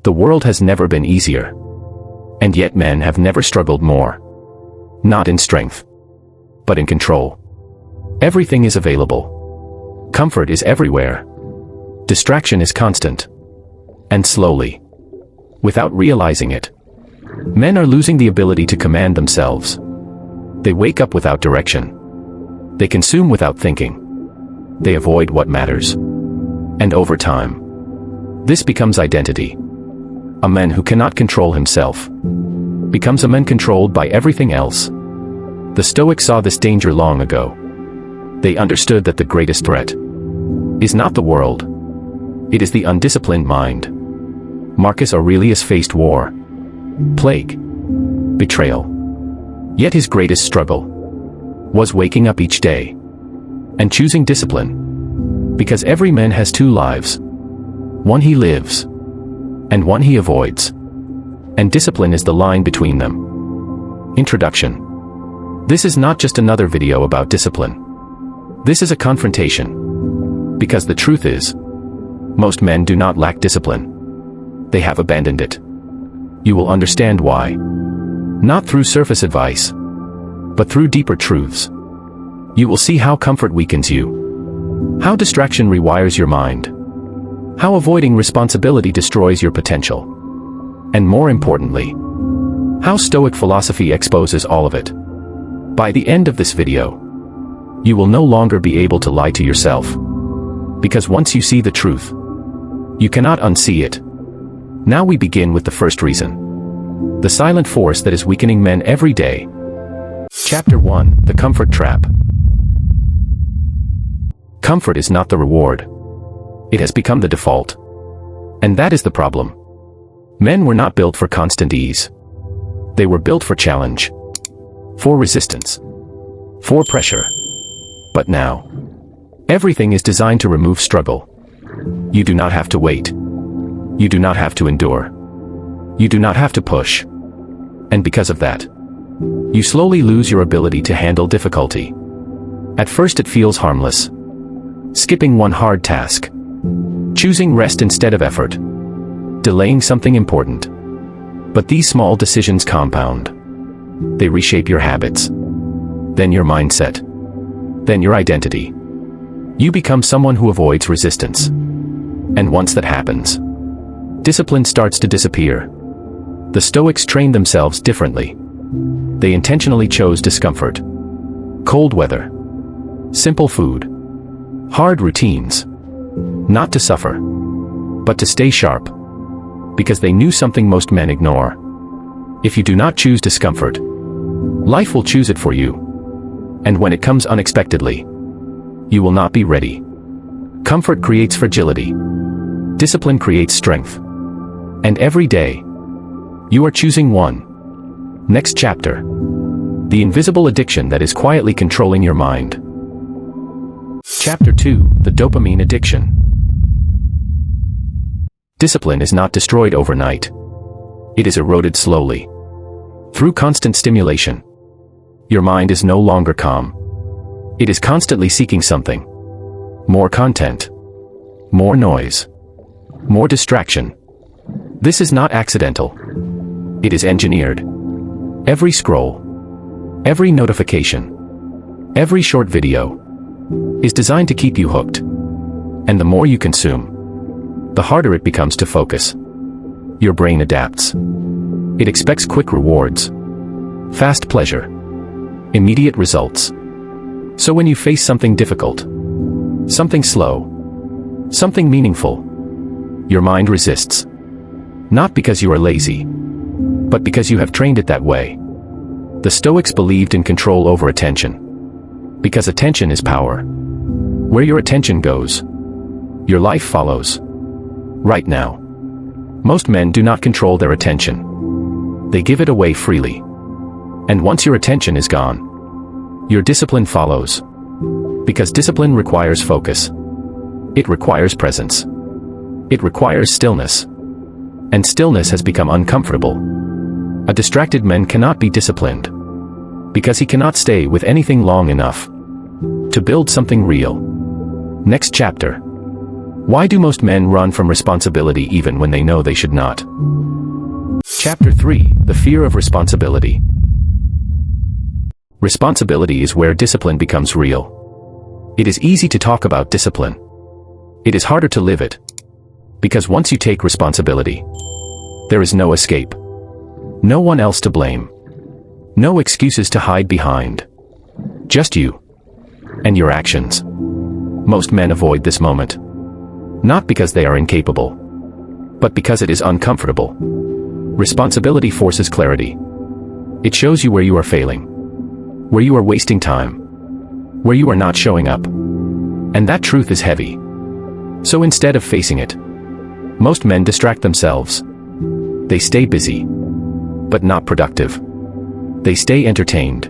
The world has never been easier. And yet men have never struggled more. Not in strength, but in control. Everything is available. Comfort is everywhere. Distraction is constant. And slowly, without realizing it, men are losing the ability to command themselves. They wake up without direction. They consume without thinking. They avoid what matters. And over time, this becomes identity. A man who cannot control himself becomes a man controlled by everything else. The Stoics saw this danger long ago. They understood that the greatest threat is not the world. It is the undisciplined mind. Marcus Aurelius faced war, plague, betrayal. Yet his greatest struggle was waking up each day and choosing discipline. Because every man has two lives. One he lives, and one he avoids. And discipline is the line between them. Introduction. This is not just another video about discipline. This is a confrontation. Because the truth is, most men do not lack discipline. They have abandoned it. You will understand why. Not through surface advice, but through deeper truths. You will see how comfort weakens you, how distraction rewires your mind, how avoiding responsibility destroys your potential, and more importantly, how Stoic philosophy exposes all of it. By the end of this video, you will no longer be able to lie to yourself. Because once you see the truth, you cannot unsee it. Now we begin with the first reason. The silent force that is weakening men every day. Chapter 1: The Comfort Trap. Comfort is not the reward. It has become the default. And that is the problem. Men were not built for constant ease. They were built for challenge, for resistance, for pressure. But now, everything is designed to remove struggle. You do not have to wait. You do not have to endure. You do not have to push. And because of that, you slowly lose your ability to handle difficulty. At first it feels harmless. Skipping one hard task. Choosing rest instead of effort. Delaying something important. But these small decisions compound. They reshape your habits. Then your mindset. Then your identity. You become someone who avoids resistance. And once that happens, discipline starts to disappear. The Stoics trained themselves differently. They intentionally chose discomfort. Cold weather. Simple food. Hard routines. Not to suffer, but to stay sharp. Because they knew something most men ignore. If you do not choose discomfort, life will choose it for you. And when it comes unexpectedly, you will not be ready. Comfort creates fragility. Discipline creates strength. And every day, you are choosing one. Next chapter. The invisible addiction that is quietly controlling your mind. Chapter 2: The Dopamine Addiction. Discipline is not destroyed overnight. It is eroded slowly. Through constant stimulation. Your mind is no longer calm. It is constantly seeking something. More content. More noise. More distraction. This is not accidental. It is engineered. Every scroll, every notification, every short video is designed to keep you hooked. And the more you consume, the harder it becomes to focus. Your brain adapts. It expects quick rewards, fast pleasure, immediate results. So when you face something difficult, something slow, something meaningful, your mind resists. Not because you are lazy, but because you have trained it that way. The Stoics believed in control over attention. Because attention is power. Where your attention goes, your life follows. Right now, most men do not control their attention. They give it away freely. And once your attention is gone, your discipline follows. Because discipline requires focus. It requires presence. It requires stillness. And stillness has become uncomfortable. A distracted man cannot be disciplined. Because he cannot stay with anything long enough to build something real. Next chapter. Why do most men run from responsibility even when they know they should not? Chapter 3: The Fear of Responsibility. Responsibility is where discipline becomes real. It is easy to talk about discipline. It is harder to live it. Because once you take responsibility, there is no escape. No one else to blame. No excuses to hide behind. Just you. And your actions. Most men avoid this moment. Not because they are incapable, but because it is uncomfortable. Responsibility forces clarity. It shows you where you are failing, where you are wasting time, where you are not showing up. And that truth is heavy. So instead of facing it, most men distract themselves. They stay busy, but not productive. They stay entertained,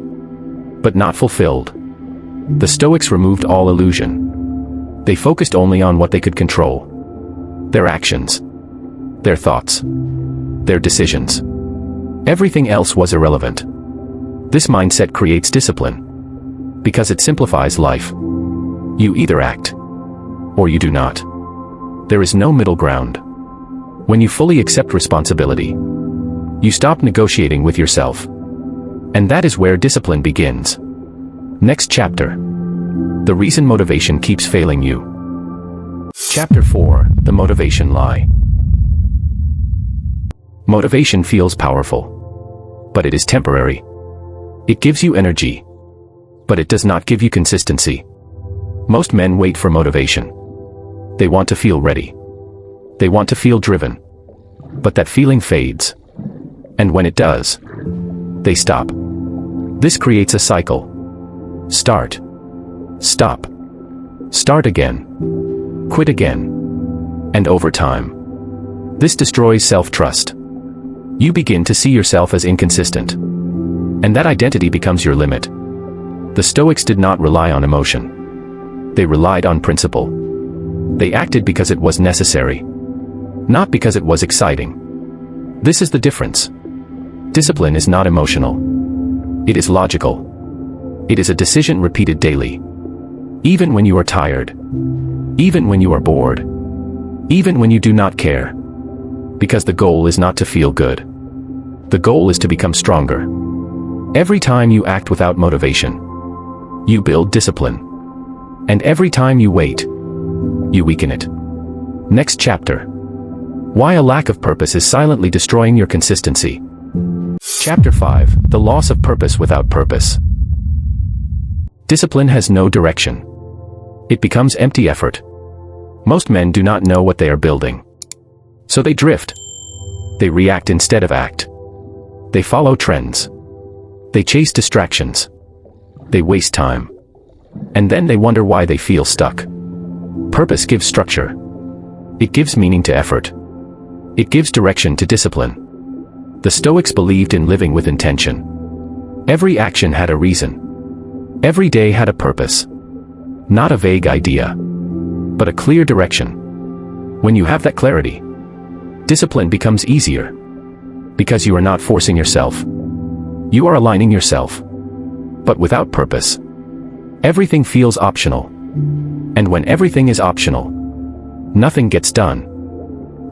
but not fulfilled. The Stoics removed all illusion. They focused only on what they could control. Their actions. Their thoughts. Their decisions. Everything else was irrelevant. This mindset creates discipline. Because it simplifies life. You either act, or you do not. There is no middle ground. When you fully accept responsibility, you stop negotiating with yourself. And that is where discipline begins. Next chapter. The reason motivation keeps failing you. Chapter 4: The Motivation Lie. Motivation feels powerful. But it is temporary. It gives you energy. But it does not give you consistency. Most men wait for motivation. They want to feel ready. They want to feel driven. But that feeling fades. And when it does, they stop. This creates a cycle. Start. Stop. Start again. Quit again. And over time, this destroys self-trust. You begin to see yourself as inconsistent. And that identity becomes your limit. The Stoics did not rely on emotion. They relied on principle. They acted because it was necessary, not because it was exciting. This is the difference. Discipline is not emotional. It is logical. It is a decision repeated daily. Even when you are tired. Even when you are bored. Even when you do not care. Because the goal is not to feel good. The goal is to become stronger. Every time you act without motivation, you build discipline. And every time you wait, you weaken it. Next chapter. Why a lack of purpose is silently destroying your consistency. Chapter 5: The Loss of Purpose Without Purpose. Discipline has no direction. It becomes empty effort. Most men do not know what they are building. So they drift. They react instead of act. They follow trends. They chase distractions. They waste time. And then they wonder why they feel stuck. Purpose gives structure. It gives meaning to effort. It gives direction to discipline. The Stoics believed in living with intention. Every action had a reason. Every day had a purpose. Not a vague idea, but a clear direction. When you have that clarity, discipline becomes easier. Because you are not forcing yourself. You are aligning yourself. But without purpose, everything feels optional. And when everything is optional, nothing gets done.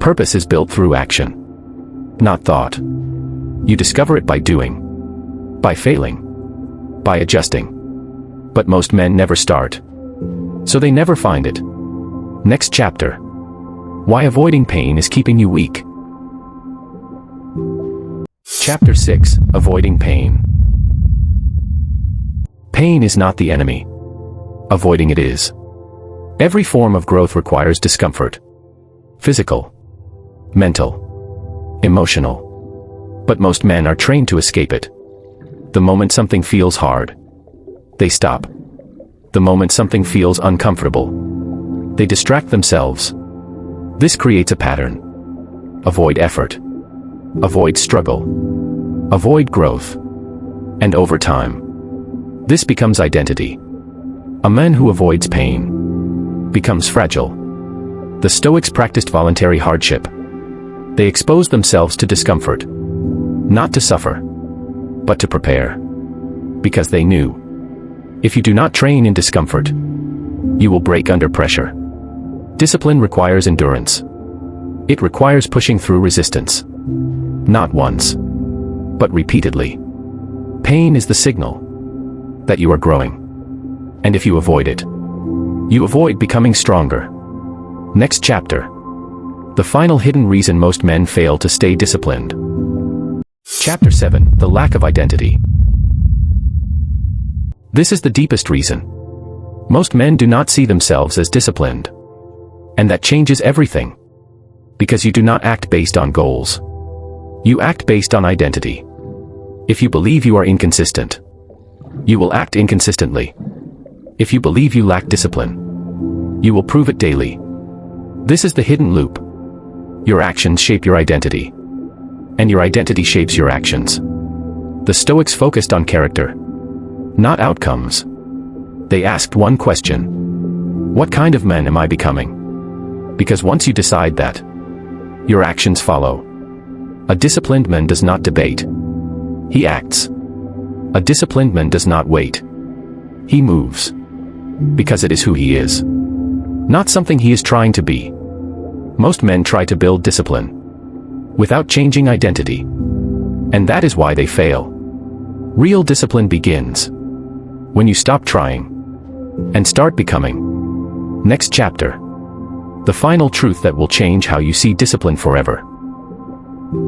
Purpose is built through action, not thought. You discover it by doing, by failing, by adjusting. But most men never start. So they never find it. Next chapter. Why avoiding pain is keeping you weak. Chapter 6: Avoiding Pain. Pain is not the enemy. Avoiding it is. Every form of growth requires discomfort. Physical, mental, emotional. But most men are trained to escape it. The moment something feels hard, they stop. The moment something feels uncomfortable, they distract themselves. This creates a pattern. Avoid effort. Avoid struggle. Avoid growth. And over time, this becomes identity. A man who avoids pain becomes fragile. The Stoics practiced voluntary hardship. They exposed themselves to discomfort, not to suffer, but to prepare. Because they knew, if you do not train in discomfort, you will break under pressure. Discipline requires endurance. It requires pushing through resistance. Not once, but repeatedly. Pain is the signal that you are growing. And if you avoid it, you avoid becoming stronger. Next chapter. The final hidden reason most men fail to stay disciplined. Chapter 7. The lack of identity. This is the deepest reason. Most men do not see themselves as disciplined. And that changes everything. Because you do not act based on goals. You act based on identity. If you believe you are inconsistent, you will act inconsistently. If you believe you lack discipline, you will prove it daily. This is the hidden loop. Your actions shape your identity. And your identity shapes your actions. The Stoics focused on character, not outcomes. They asked one question: what kind of man am I becoming? Because once you decide that, your actions follow. A disciplined man does not debate. He acts. A disciplined man does not wait. He moves. Because it is who he is. Not something he is trying to be. Most men try to build discipline without changing identity. And that is why they fail. Real discipline begins when you stop trying and start becoming. Next chapter. The final truth that will change how you see discipline forever.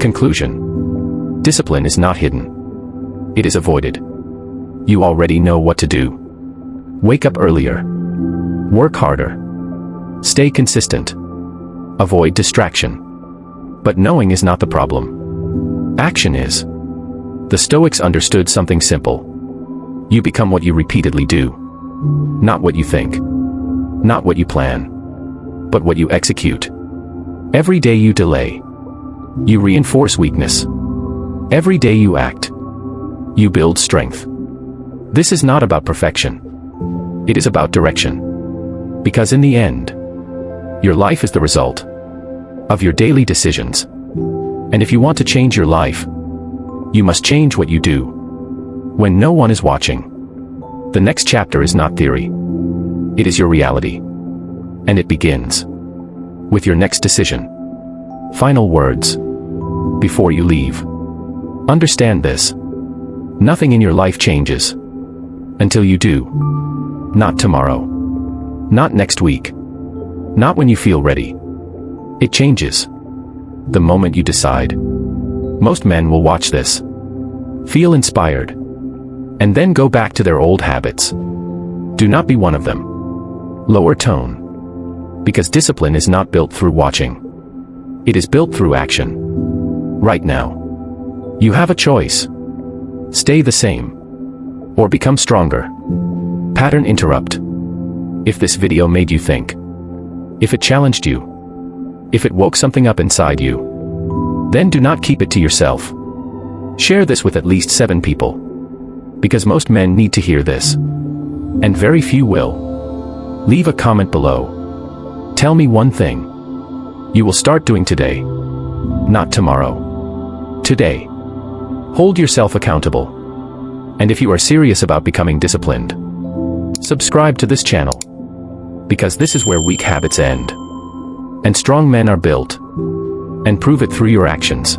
Conclusion. Discipline is not hidden. It is avoided. You already know what to do. Wake up earlier. Work harder. Stay consistent. Avoid distraction. But knowing is not the problem. Action is. The Stoics understood something simple. You become what you repeatedly do. Not what you think. Not what you plan. But what you execute. Every day you delay, you reinforce weakness. Every day you act, you build strength. This is not about perfection. It is about direction. Because in the end, your life is the result of your daily decisions. And if you want to change your life, you must change what you do when no one is watching. The next chapter is not theory. It is your reality. And it begins with your next decision. Final words. Before you leave. Understand this. Nothing in your life changes until you do. Not tomorrow. Not next week. Not when you feel ready. It changes the moment you decide. Most men will watch this, feel inspired, and then go back to their old habits. Do not be one of them. Lower tone. Because discipline is not built through watching. It is built through action. Right now. You have a choice. Stay the same. Or become stronger. Pattern interrupt. If this video made you think. If it challenged you. If it woke something up inside you. Then do not keep it to yourself. Share this with at least 7 people. Because most men need to hear this. And very few will. Leave a comment below. Tell me one thing you will start doing today. Not tomorrow. Today. Hold yourself accountable. And if you are serious about becoming disciplined, subscribe to this channel. Because this is where weak habits end. And strong men are built. And prove it through your actions.